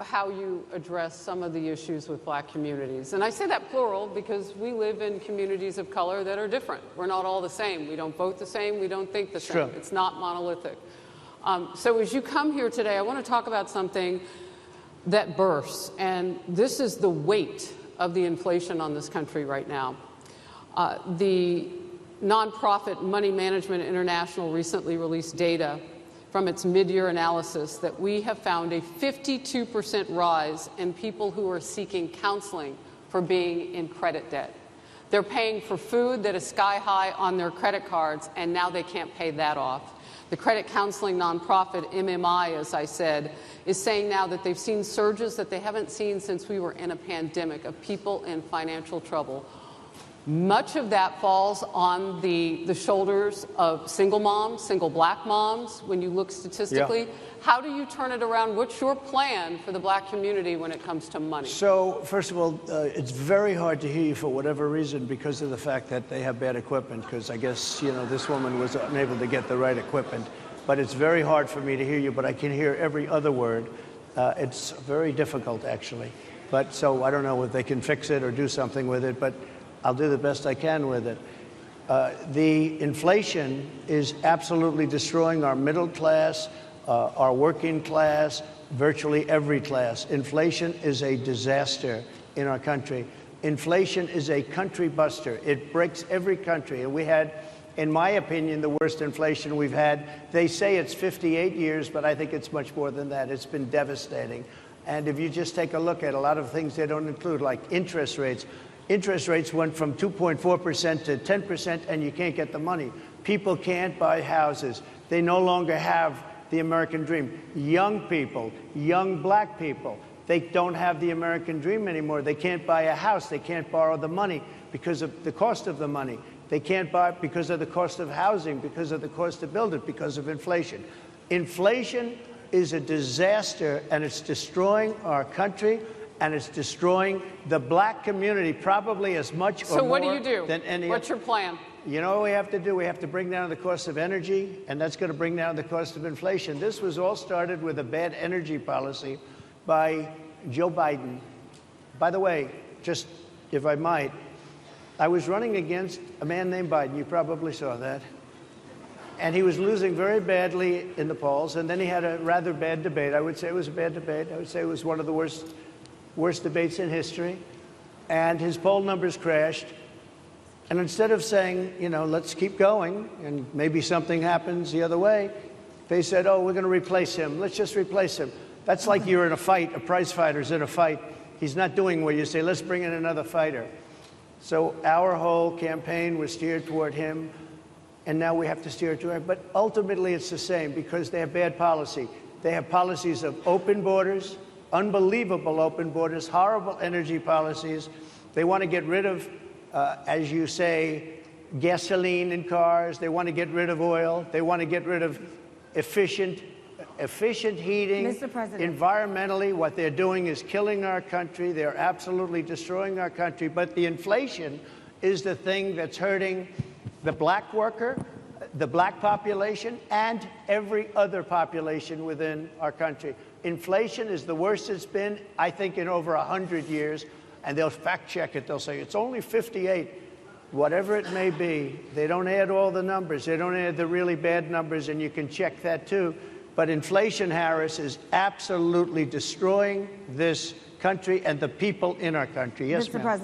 how you address some of the issues with black communities. And I say that plural because we live in communities of color that are different. We're not all the same. We don't vote the same. We don't think the same. True. It's not monolithic. So as you come here today, I want to talk about something that bursts, and this is the weight of the inflation on this country right now. The nonprofit Money Management International recently released data from its mid-year analysis that we have found a 52% rise in people who are seeking counseling for being in credit debt. They're paying for food that is sky high on their credit cards, and now they can't pay that off. The credit counseling nonprofit MMI, as I said, is saying now that they've seen surges that they haven't seen since we were in a pandemic of people in financial trouble. Much of that falls on the shoulders of single moms, single black moms, when you look statistically. Yeah. How do you turn it around? What's your plan for the black community when it comes to money? So, first of all, it's very hard to hear you for whatever reason because of the fact that they have bad equipment, because I guess, you know, this woman was unable to get the right equipment. But it's very hard for me to hear you, but I can hear every other word. It's very difficult, actually. But so I don't know if they can fix it or do something with it, but I'll do the best I can with it. The inflation is absolutely destroying our middle class, our working class, virtually every class. Inflation is a disaster in our country. Inflation is a country buster. It breaks every country. And we had, in my opinion, the worst inflation we've had. They say it's 58 years, but I think it's much more than that. It's been devastating. And if you just take a look at a lot of things they don't include, like interest rates. Interest rates went from 2.4% to 10%, and you can't get the money. People can't buy houses. They no longer have the American dream. Young people, young black people, they don't have the American dream anymore. They can't buy a house. They can't borrow the money because of the cost of the money. They can't buy it because of the cost of housing, because of the cost to build it, because of inflation. Inflation is a disaster, and it's destroying our country. And it's destroying the black community probably as much or more than any. What's your plan? You know what we have to do? We have to bring down the cost of energy, and that's going to bring down the cost of inflation. This was all started with a bad energy policy by Joe Biden. By the way, just if I might, I was running against a man named Biden. You probably saw that. And he was losing very badly in the polls, and then he had a rather bad debate. I would say it was a bad debate. I would say it was one of the worst debates in history, and his poll numbers crashed. And instead of saying, you know, let's keep going and maybe something happens the other way, they said, oh, we're going to replace him. Let's just replace him. That's like you're in a fight, a prize fighter's in a fight. He's not doing well. You say, let's bring in another fighter. So our whole campaign was steered toward him, and now we have to steer toward him. But ultimately it's the same because they have bad policy. They have policies of open borders, unbelievable open borders, horrible energy policies. They want to get rid of, as you say, gasoline in cars. They want to get rid of oil. They want to get rid of efficient heating. Mr. President. Environmentally, what they're doing is killing our country. They're absolutely destroying our country. But the inflation is the thing that's hurting the black worker, the black population, and every other population within our country. Inflation is the worst it's been, I think, in over 100 years, and they'll fact check it. They'll say it's only 58. Whatever it may be, they don't add all the numbers. They don't add the really bad numbers, and you can check that too. But inflation, Harris, is absolutely destroying this country and the people in our country. Yes, Mr. ma'am. President.